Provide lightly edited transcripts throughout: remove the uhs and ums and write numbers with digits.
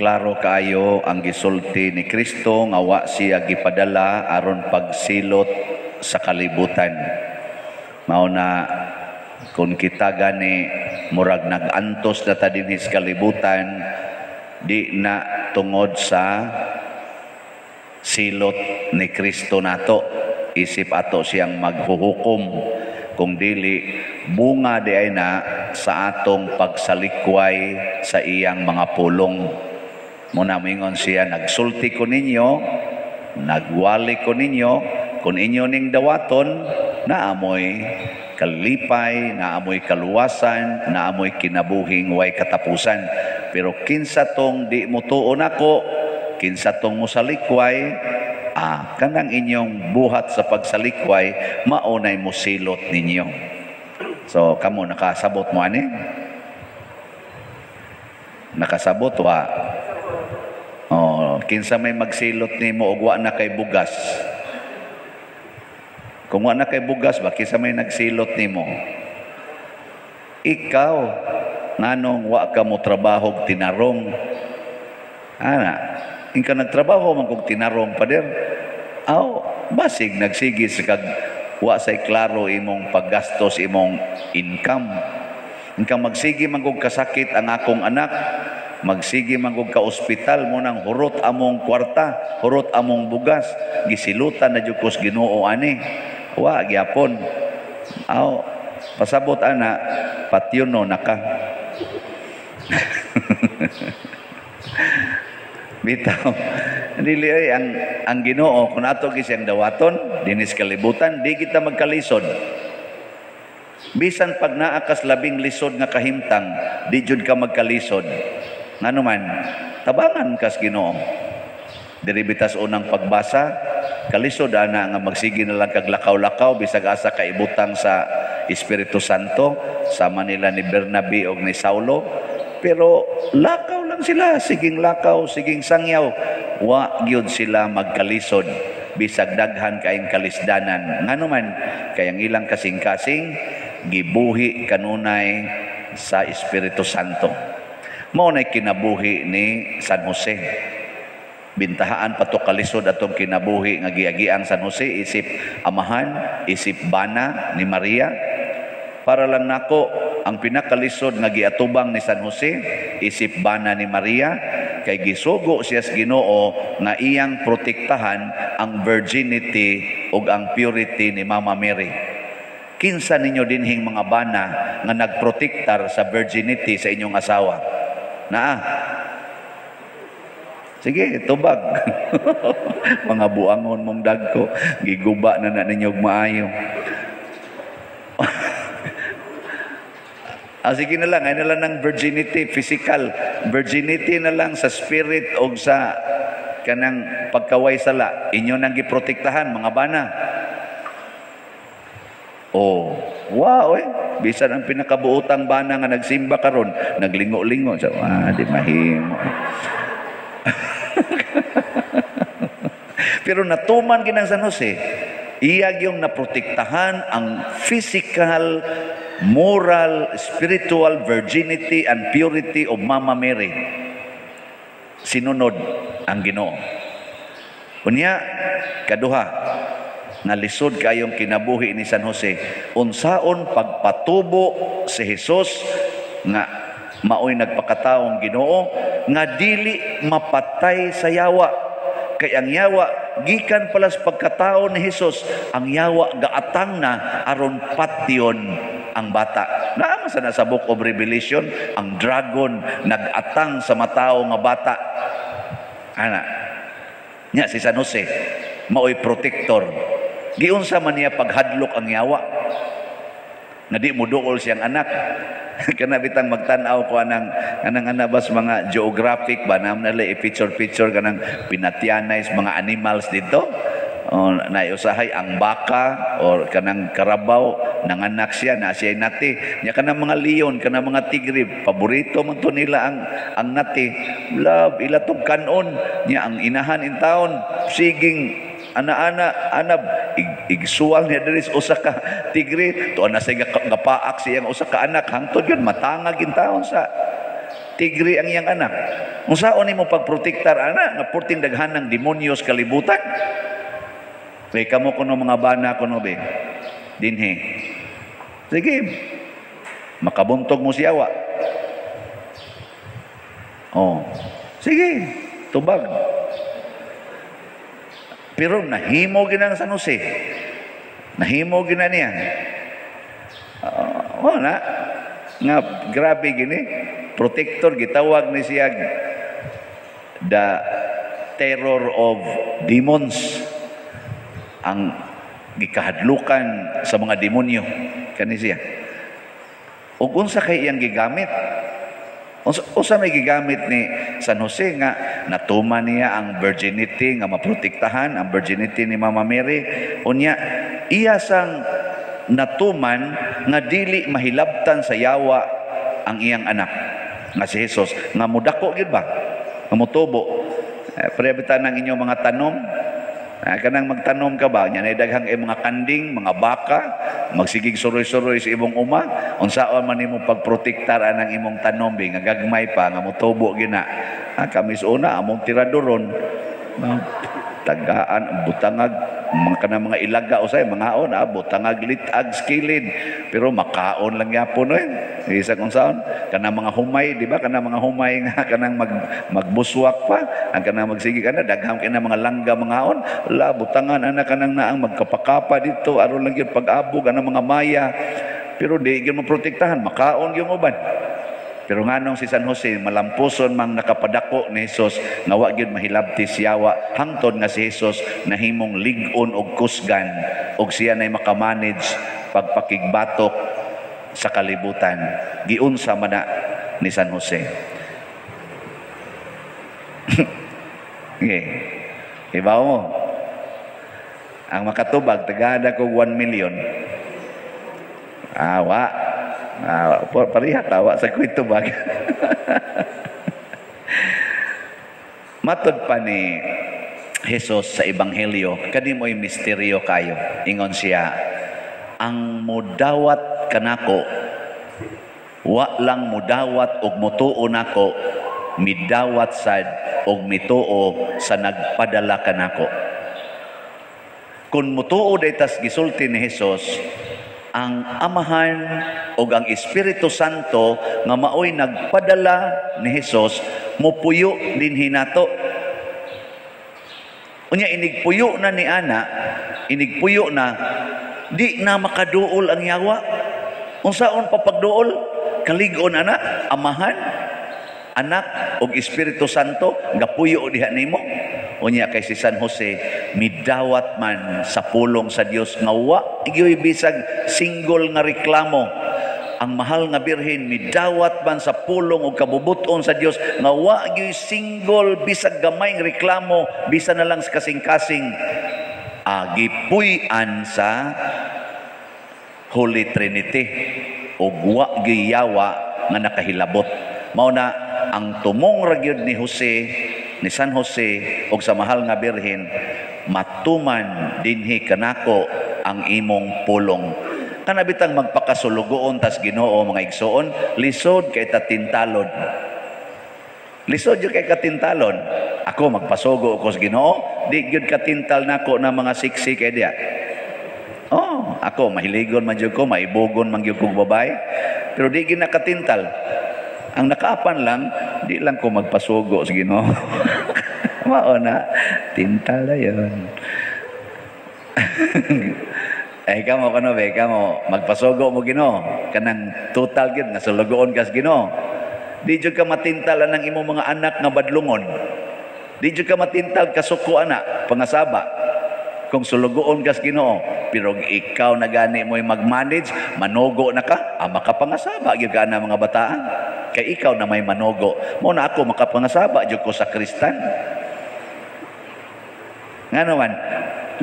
klaro kaayo ang gisulti ni Kristo nga wa siya gipadala aron pagsilot sa kalibutan. Mao na kung kita gani murag nagantos na ta dinhi sa kalibutan, di na tungod sa silot ni Kristo nato isip ato siyang maghuhukom, kung dili bunga di ay na sa atong pagsalikway sa iyang mga pulong. Muna mingon siya, nagsulti ko ninyo, nagwali ko ninyo, kung inyo ning dawaton, naamoy kalipay, naamoy kaluwasan, naamoy kinabuhing way katapusan. Pero kinsa tong di mo tuon ako, kinsa tong musalikway, kanang inyong buhat sa pagsalikway, maunay mo silot ninyo. So, kamo nakasabot mo ani? Nakasabot wa? Kinsa may magsilot nimo og wa na kay bugas. Kung wa na kay bugas ba, kinsa may nagsilot nimo? Ikaw, nganong wa ka mo trabaho tinarong? Ingka nagtrabaho man kog tinarong pader. Basig nagsigi sa kag wa say klaro imong paggastos imong income. Ingka magsigi man kog kasakit ang akong anak, magsigi man kog ka ospital mo nang hurot among kwarta, hurot among bugas, gisilutan na jud kos Ginoo ani. Wa gyapon. Pasabot ana patyono naka. Bitaw, dili ay ang Ginoo kung ato gisang dawaton dinis kalibutan, di kita magkalisod. Bisan pag naa kas labing lisod nga kahimtang, di jud ka magkalisod. Ngano man, tabangan kas Ginoo. Diri bitas unang pagbasa, kalisod ana nga magsigi na lang kag lakaw-lakaw bisag asa ka ibutang sa Espiritu Santo sama nila ni Bernabe og ni Saulo. Pero lakaw lang sila, siging lakaw, siging sangyaw. Wa gyud sila magkalisod bisag daghan kaayong kalisdanan. Ngano man kayang ilang kasing-kasing gibuhi kanunay sa Espiritu Santo. Mao nay kinabuhi ni San Jose. Bintahaan pato kalisod atong kinabuhi nga giagiang San Jose isip amahan, isip bana ni Maria. Para lang nako ang pinakalisod nga giatubang ni San Jose isip bana ni Maria, kay gisugo siya sa Ginoo nga iyang protektahan ang virginity ug ang purity ni Mama Mary. Kinsa ninyo dinhing mga bana nga nagprotektar sa virginity sa inyong asawa? Sige, tubag. Mga buangon mong dagko, giguba na ninyo maayo. Sige na lang, ay na lang ng virginity, physical. Virginity na lang sa spirit o sa kanang pagkaway sala. Inyo nang giprotektahan, mga bana. Wow, bisan ang pinakabuutang bana nga nagsimba karon, naglingo-lingo. Di mahimo. Pero natuman ginang San Jose, iyag yung naprotektahan ang physical, moral, spiritual virginity and purity of Mama Mary. Sinunod ang Ginoo. Unya, kaduha, nalisod kayong kinabuhi ni San Jose. Unsaon pagpatubo si Jesus nga maoy nagpakataong Ginoo nga dili mapatay sa yawa. Kay ang yawa gikan pala sa pagkatao ni Jesus, ang yawa gaatang na aron patyon ang bata. Naama sa nasa Book of Revelation, ang dragon nag-atang sa matao nga bata. Nya si San Jose maoy protector. Giunsa man niya paghadlok ang yawa nga di mo duol siyang anak. Kana bitang magtan-aw ko anang anabas mga geographic ba namnala i-picture kanang pinatianay mga animals dito. Naiusahay ang baka or kanang karabaw nanganak siya na siya nati. Nya kanang mga leon, kanang mga tigre, paborito man to nila ang nati. Love ilatog kanon nya ang inahan in taon siging ana-ana igsuwal niya diri sa usa ka tigre to ana say gapaak siyang usa ka anak hangtod yun matangag in taon sa tigri ang iyang anak. Unsaon nimo pagprotektar anak nga purting daghanang demonyo sa kalibutan? Kay kamo kuno mga bana kuno be. Dinhi. Sige. Makabuntog mo si Yawa. Oh. Sige. Tubag. Pero nahimo ginang San Jose. Nahimo gina niya. Wala. Nga grabe gini. Protector gitawag ni siya the terror of demons. Ang gikahadlukan sa mga demonyo kani siya. Ug unsa kay iyang gigamit? Unsa may gigamit ni San Jose nga natuman niya ang virginity nga maprotektahan ang virginity ni Mama Mary. Unya iya sang natuman nga dili mahilabtan sa yawa ang iyang anak nga si Jesus nga mudako gid ba? Nga motubo. Parebitan ang inyong mga tanom. Kanang magtanom ka ba? Yan ay daghang mga kanding, mga baka, magsigig suroy-suroy sa imong uma. Unsaon man nimo pagprotektar anang imong tanom bi nga gagmay pa nga motubo gina. Kamis una among tiradoron. Tagaan, butangag, mga ilaga usay mangaon, butangag litag skilid. Pero makaon lang yapon isa kung saan kanang mga humay, di ba? Kanang mga humay nga kanang magbuswak pa, ang kanang magsigi kana daghang kina mga langga mangaon, butangan ana kanang naang magkapakapa dito aron lang gyud pag-abog kanang mga maya. Pero di gyud mo protektahan, makaon gyud uban. Pero nganong si San Jose malampuson mang nakapadako ni Jesus nga wa gyud mahilabti siyawa hangtod nga si Jesus nahimong lig-on og kusgan og siya nay makamanage pagpakigbatok sa kalibutan. Giunsa man na ni San Jose. Okay. Ibaw mo. Ang makatubag tagada ko 1 million. Wa pariha tawa sa kwento bag. Matod pa ni Jesus sa Ebanghelyo, kani mo'y misteryo kayo. Ingon siya, ang mudawat kanako, wa lang mudawat og mutuo nako, midawat sad og mituo sa nagpadala kanako. Kung mutuo daytas gisulti ni Jesus, ang Amahan o ang Espiritu Santo nga maoy nagpadala ni Jesus mupuyo din hinato. Unya inigpuyo na ni ana, inigpuyo na di na makaduol ang yawa. Unsaon pa pagduol? Kalig-on ana, Amahan, Anak ug Espiritu Santo gapuyo diha nimo. Unya kay si San Jose midawat man sa pulong sa Dios nga wa igyoy bisag single nga reklamo. Ang mahal nga birhen midawat man sa pulong ug kabubuton sa Dios nga wa igyoy single bisag gamay nga reklamo bisan na lang sa kasing-kasing. Gipuy-an sa Holy Trinity ug wa gyud yawa nga nakahilabot. Mao na ang tumong ra gyud ni San Jose og sa mahal nga birhen matuman dinhi kanako ang imong pulong. Kanabitang magpakasulugoon tas Ginoo mga igsoon, lisod kay tatintalon. Lisod jud kay katintalon. Ako magpasugo ko sa Ginoo, di gyud katintal nako na mga siksi kay diya. Ako mahiligon man jud ko, maibugon man gyud kog babay, pero di gyud nakatintal. Ang nakaapan lang, di lang ko magpasugo sa Ginoo. Mao na, tintal na yun. Kamo kano be, kamo magpasugo mo Ginoo. Kanang total gyud nga sulugoon ka sa Ginoo. Di jud ka matintal ang imong mga anak nga badlungon. Di jud ka matintal kasuko ana, pangasaba. Kung sulugoon ka sa Ginoo, pero ikaw na gani mo'y mag-manage, manogo na ka, makapangasaba gyud ka na mga bataan. Kay ikaw na may manogo. Mo na ako makapangasaba jud ko sa Kristan. Nga naman,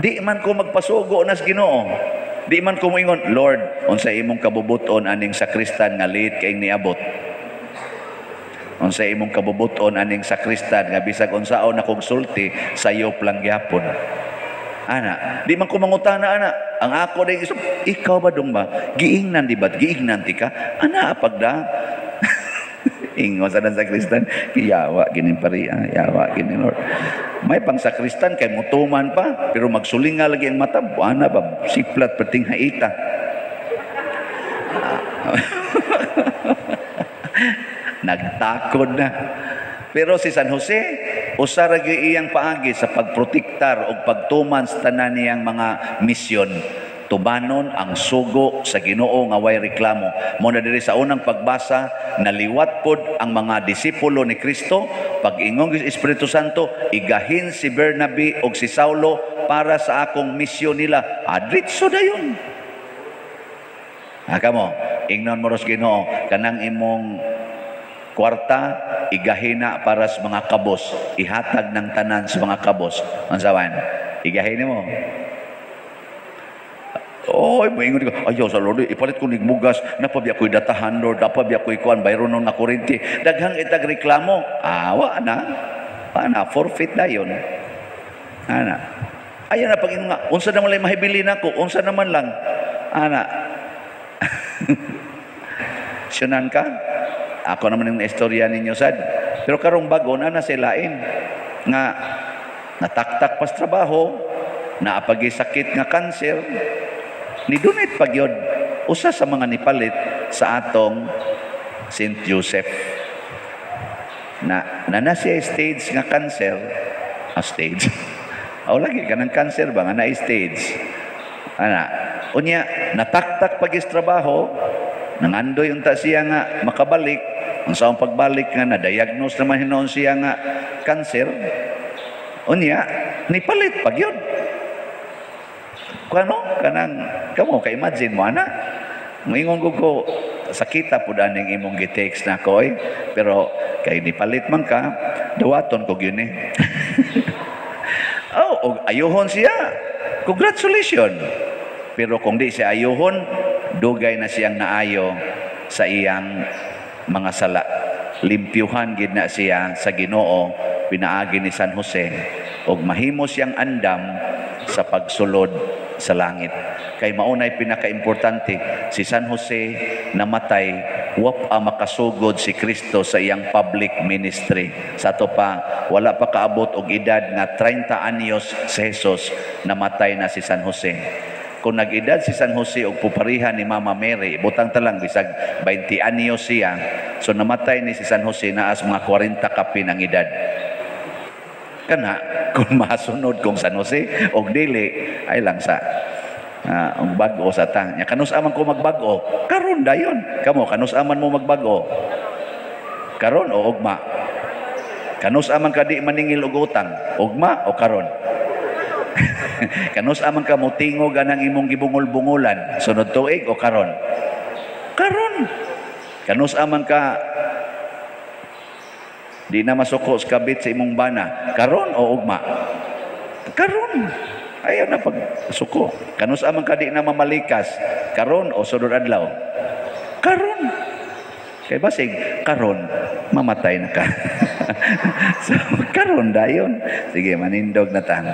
di man ko magpasugo na sa Ginoo. Di man ko moingon, Lord, unsa imong kabubuton aning sakristan nga liit kay niabot. Unsa imong kabubuton aning sakristan nga bisag unsaon akong sulti sayop lang gyapon. Ana, di man ko mangutana ana. Ang ako day isip, ikaw ba dong ba? Giingnan di ba? Giingnan ti ka? Ana pagda. Ingon sa sakristan, yawa gini pari, yawa gini Lord. May pang sakristan kay mutuman pa, pero magsulinga lagi ang mata, buana ba, siplat pating haita. Nagtakod na. Pero si San Jose, usa ra gyud iyang paagi sa pagprotektar o pagtuman sa tanan niyang mga misyon. Tubanon ang sugo sa Ginoo nga way reklamo. Muna diri sa unang pagbasa, naliwat pod ang mga disipulo ni Kristo, pag-ingong sa Espiritu Santo, igahin si Bernabe og si Saulo para sa akong misyon nila. Adritso dayon. Kamo, ingnon mo ros Ginoo, kanang imong kwarta, igahina para sa mga kabos. Ihatag ng tanan sa mga kabos. Ansawan? Igahin mo. Oy, moingon ko, ayaw sa Lord, ipalit ko nigmugas, napabiya ko'y datahan, Lord, napabiya ko'y kuan, bayro nung nakurinti. Daghang itag reklamo, awa na, forfeit na yun. Ana. Ayaw na, pag nga, unsa naman lang mahibili na ko, unsa naman lang. Ana. Siunan ka? Ako naman yung istorya ninyo, sad. Pero karong bago na silain. Nga, nataktak pas trabaho, naapagi sakit nga kanser, ni Dunit pagyod usa sa mga nipalit sa atong St. Joseph na siya stage nga cancer stage o lagi ka ng cancer ba nga na stage unya nataktak pagis trabaho nangandoy unta siya nga makabalik ang saong pagbalik nga na-diagnose naman hinoon siya nga cancer unya nipalit pagyod kano kanang kamo ka imagine mo ana moingon ko sakita pud aning imong gi-text na ko pero kay nipalit man ka dawaton ko gyud og ayuhon siya congratulations pero kung di siya ayuhon dugay na siyang naayo sa iyang mga sala limpyuhan gid na siya sa Ginoo pinaagi ni San Jose og mahimo siyang andam sa pagsulod sa langit. Kay maunay pinakaimportante, si San Jose namatay, wapa makasugod si Kristo sa iyang public ministry. Sa to pa, wala pa kaabot og edad nga 30 anyos si Jesus, namatay na si San Jose. Kung nag-edad si San Jose og puparihan ni Mama Mary, butang talang bisag 20 anyos siya, so namatay ni si San Jose na as mga 40 kapin ang edad. Kana kung masunod kung San Jose og dili ay lang sa ang bag-o sa ta. Nya kanus-aman ko magbago. Karon dayon. Kamo kanus-aman mo magbago. Karon o ugma. Kanus-aman ka di maningil og utang. Ugma o karon. Kanus-aman ka mo tingog anang imong gibungol-bungolan sunod tuig o karon. Karon. Kanus-aman ka di na masuko sa kabit sa imong bana. Karon o ugma? Karon. Ayaw na pagsuko. Kanus amang ka di na mamalikas. Karon o sunod adlaw? Karon. Kay basig, karon, mamatay na ka. So, karon dayon. Sige, manindog na tang.